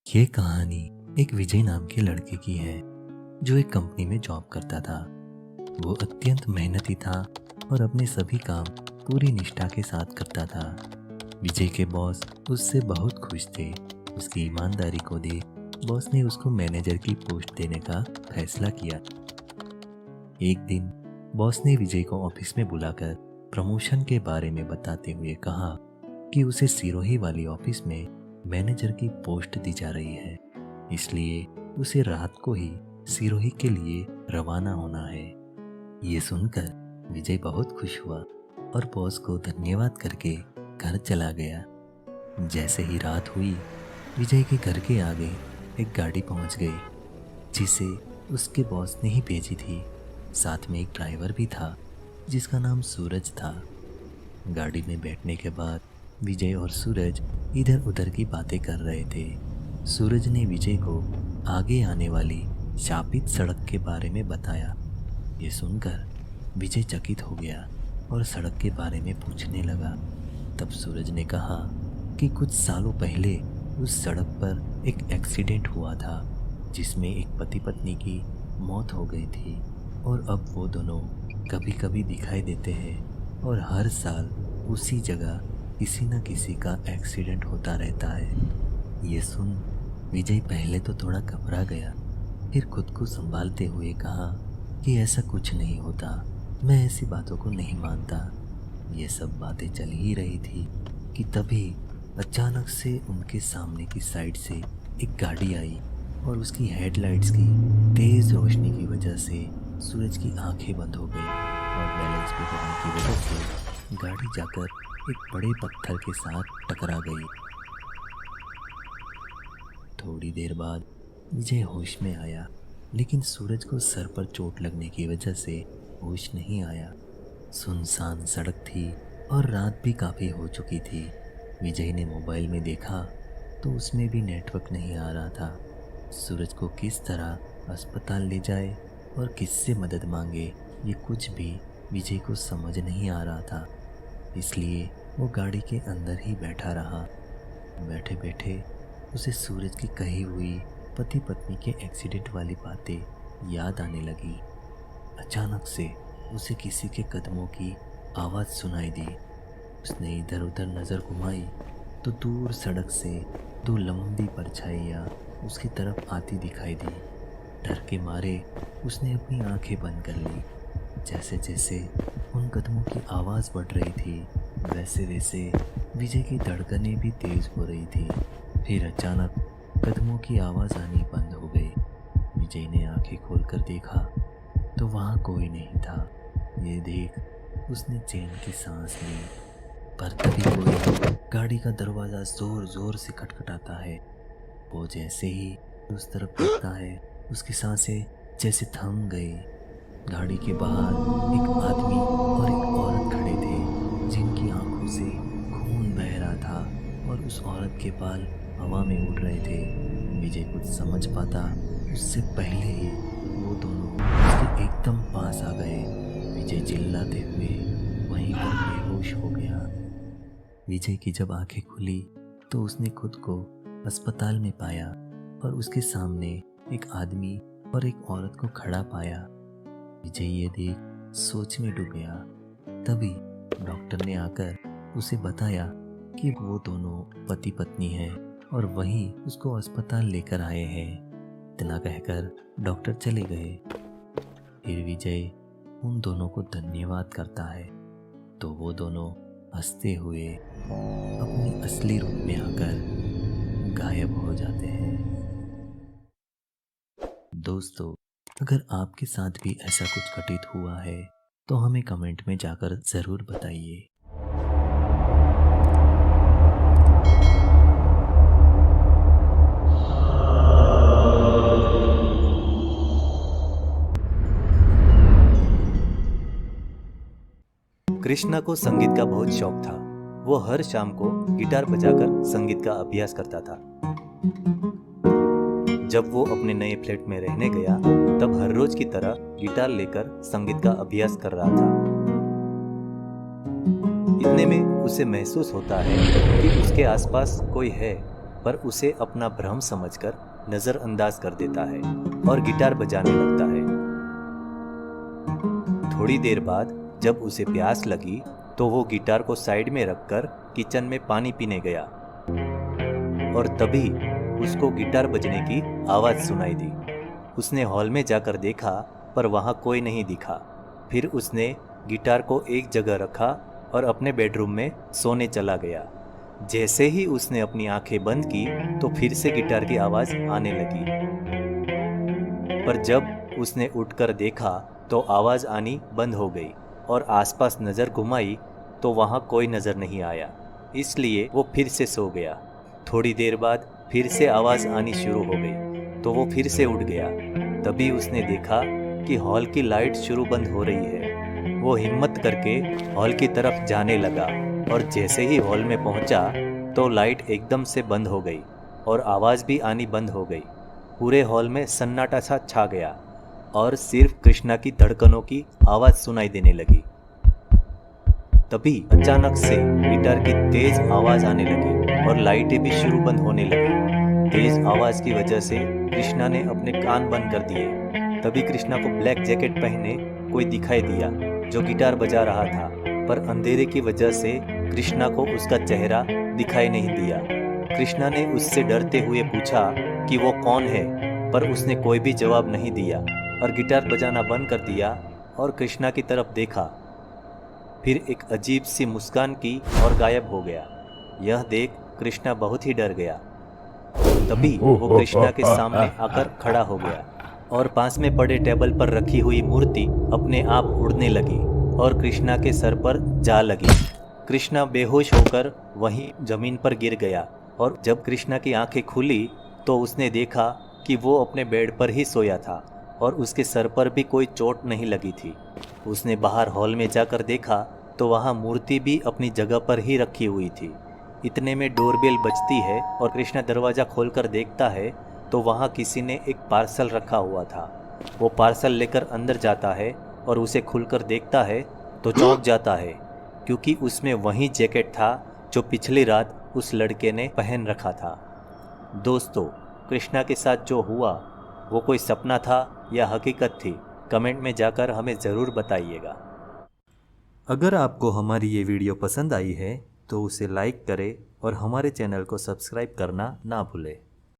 ये कहानी एक विजय नाम के लड़के की है जो एक कंपनी में जॉब करता था। वो अत्यंत मेहनती था और अपने सभी काम पूरी निष्ठा के साथ करता था। विजय के बॉस उससे बहुत खुश थे। उसकी ईमानदारी को देख बॉस ने उसको मैनेजर की पोस्ट देने का फैसला किया। एक दिन बॉस ने विजय को ऑफिस में बुलाकर प्रमोशन के बारे में बताते हुए कहा कि उसे सिरोही वाली ऑफिस में मैनेजर की पोस्ट दी जा रही है, इसलिए उसे रात को ही सिरोही के लिए रवाना होना है। ये सुनकर विजय बहुत खुश हुआ और बॉस को धन्यवाद करके घर चला गया। जैसे ही रात हुई, विजय के घर के आगे एक गाड़ी पहुंच गई जिसे उसके बॉस ने ही भेजी थी। साथ में एक ड्राइवर भी था जिसका नाम सूरज था। गाड़ी में बैठने के बाद विजय और सूरज इधर उधर की बातें कर रहे थे। सूरज ने विजय को आगे आने वाली शापित सड़क के बारे में बताया। ये सुनकर विजय चकित हो गया और सड़क के बारे में पूछने लगा। तब सूरज ने कहा कि कुछ सालों पहले उस सड़क पर एक एक्सीडेंट हुआ था जिसमें एक पति पत्नी की मौत हो गई थी और अब वो दोनों कभी कभी दिखाई देते हैं और हर साल उसी जगह किसी न किसी का एक्सीडेंट होता रहता है। ये सुन विजय पहले तो थोड़ा घबरा गया, फिर खुद को संभालते हुए कहा कि ऐसा कुछ नहीं होता, मैं ऐसी बातों को नहीं मानता। ये सब बातें चल ही रही थी कि तभी अचानक से उनके सामने की साइड से एक गाड़ी आई और उसकी हेडलाइट्स की तेज रोशनी की वजह से सूरज की आंखें बंद हो गई और बैलेंस बिगड़ने की वजह से गाड़ी जाकर एक बड़े पत्थर के साथ टकरा गई। थोड़ी देर बाद विजय होश में आया, लेकिन सूरज को सर पर चोट लगने की वजह से होश नहीं आया। सुनसान सड़क थी और रात भी काफ़ी हो चुकी थी। विजय ने मोबाइल में देखा तो उसमें भी नेटवर्क नहीं आ रहा था। सूरज को किस तरह अस्पताल ले जाए और किससे मदद मांगे, ये कुछ भी विजय को समझ नहीं आ रहा था। इसलिए वो गाड़ी के अंदर ही बैठा रहा। बैठे बैठे उसे सूरज की कही हुई पति पत्नी के एक्सीडेंट वाली बातें याद आने लगी। अचानक से उसे किसी के कदमों की आवाज़ सुनाई दी। उसने इधर उधर नज़र घुमाई तो दूर सड़क से दो लंबी परछाइयाँ उसकी तरफ आती दिखाई दी। डर के मारे उसने अपनी आंखें बंद कर ली। जैसे जैसे उन कदमों की आवाज़ बढ़ रही थी वैसे वैसे विजय की धड़कनें भी तेज हो रही थी। फिर अचानक कदमों की आवाज़ आनी बंद हो गई। विजय ने आंखें खोलकर देखा तो वहाँ कोई नहीं था। ये देख उसने चैन की सांस ली, पर तभी कोई गाड़ी का दरवाज़ा ज़ोर ज़ोर से खटखटाता है। वो जैसे ही उस तरफ देखता है उसकी सांसें जैसे थम गई। गाड़ी के बाहर एक आदमी और एक औरत खड़े थे जिनकी आंखों से खून बह रहा था और उस औरत के बाल हवा में उड़ रहे थे। विजय कुछ समझ पाता उससे पहले ही वो दोनों उसके एकदम पास आ गए। विजय चिल्लाते हुए वहीं पर बेहोश हो गया। विजय की जब आंखें खुली तो उसने खुद को अस्पताल में पाया और उसके सामने एक आदमी और एक औरत को खड़ा पाया। विजय ये देख सोच में डूब गया। तभी डॉक्टर ने आकर उसे बताया कि वो दोनों पति पत्नी हैं और वहीं उसको अस्पताल लेकर आए हैं। इतना कहकर डॉक्टर चले गए। फिर विजय उन दोनों को धन्यवाद करता है तो वो दोनों हंसते हुए अपनी असली रूप में आकर गायब हो जाते हैं। दोस्तों, अगर आपके साथ भी ऐसा कुछ घटित हुआ है तो हमें कमेंट में जाकर ज़रूर बताइए। कृष्णा को संगीत का बहुत शौक था। वो हर शाम को गिटार बजाकर संगीत का अभ्यास करता था। जब वो अपने नए फ्लैट में रहने गया तब हर रोज की तरह गिटार लेकर संगीत का अभ्यास कर रहा था। इतने में उसे महसूस होता है कि उसके आसपास कोई है पर उसे अपना भ्रम समझकर नज़रअंदाज कर देता है और गिटार बजाने लगता है। थोड़ी देर बाद जब उसे प्यास लगी तो वो गिटार को साइड में रखकर किचन में पानी पीने गया और तभी उसको गिटार बजने की आवाज़ सुनाई दी। उसने हॉल में जाकर देखा पर वहाँ कोई नहीं दिखा। फिर उसने गिटार को एक जगह रखा और अपने बेडरूम में सोने चला गया। जैसे ही उसने अपनी आंखें बंद की तो फिर से गिटार की आवाज़ आने लगी, पर जब उसने उठकर देखा तो आवाज़ आनी बंद हो गई और आसपास नज़र घुमाई तो वहाँ कोई नज़र नहीं आया, इसलिए वो फिर से सो गया। थोड़ी देर बाद फिर से आवाज़ आनी शुरू हो गई तो वो फिर से उठ गया। तभी उसने देखा कि हॉल की लाइट शुरू बंद हो रही है। वो हिम्मत करके हॉल की तरफ जाने लगा और जैसे ही हॉल में पहुंचा तो लाइट एकदम से बंद हो गई और आवाज़ भी आनी बंद हो गई। पूरे हॉल में सन्नाटा सा छा गया और सिर्फ कृष्णा की धड़कनों की आवाज़ सुनाई देने लगी। तभी अचानक से गिटार की तेज आवाज़ आने लगी और लाइटें भी शुरू बंद होने लगी। तेज आवाज़ की वजह से कृष्णा ने अपने कान बंद कर दिए। तभी कृष्णा को ब्लैक जैकेट पहने कोई दिखाई दिया जो गिटार बजा रहा था, पर अंधेरे की वजह से कृष्णा को उसका चेहरा दिखाई नहीं दिया। कृष्णा ने उससे डरते हुए पूछा कि वो कौन है, पर उसने कोई भी जवाब नहीं दिया और गिटार बजाना बंद कर दिया और कृष्णा की तरफ देखा। फिर एक अजीब सी मुस्कान की और गायब हो गया। यह देख कृष्णा बहुत ही डर गया। तभी वो कृष्णा के सामने आकर खड़ा हो गया और पास में पड़े टेबल पर रखी हुई मूर्ति अपने आप उड़ने लगी और कृष्णा के सर पर जा लगी। कृष्णा बेहोश होकर वहीं जमीन पर गिर गया और जब कृष्णा की आंखें खुली तो उसने देखा कि वो अपने बेड पर ही सोया था और उसके सर पर भी कोई चोट नहीं लगी थी। उसने बाहर हॉल में जाकर देखा तो वहाँ मूर्ति भी अपनी जगह पर ही रखी हुई थी। इतने में डोरबेल बजती है और कृष्णा दरवाज़ा खोलकर देखता है तो वहाँ किसी ने एक पार्सल रखा हुआ था। वो पार्सल लेकर अंदर जाता है और उसे खुलकर देखता है तो चौंक जाता है, क्योंकि उसमें वही जैकेट था जो पिछली रात उस लड़के ने पहन रखा था। दोस्तों, कृष्णा के साथ जो हुआ वो कोई सपना था या हकीकत थी? कमेंट में जाकर हमें ज़रूर बताइएगा। अगर आपको हमारी ये वीडियो पसंद आई है तो उसे लाइक करें और हमारे चैनल को सब्सक्राइब करना ना भूलें।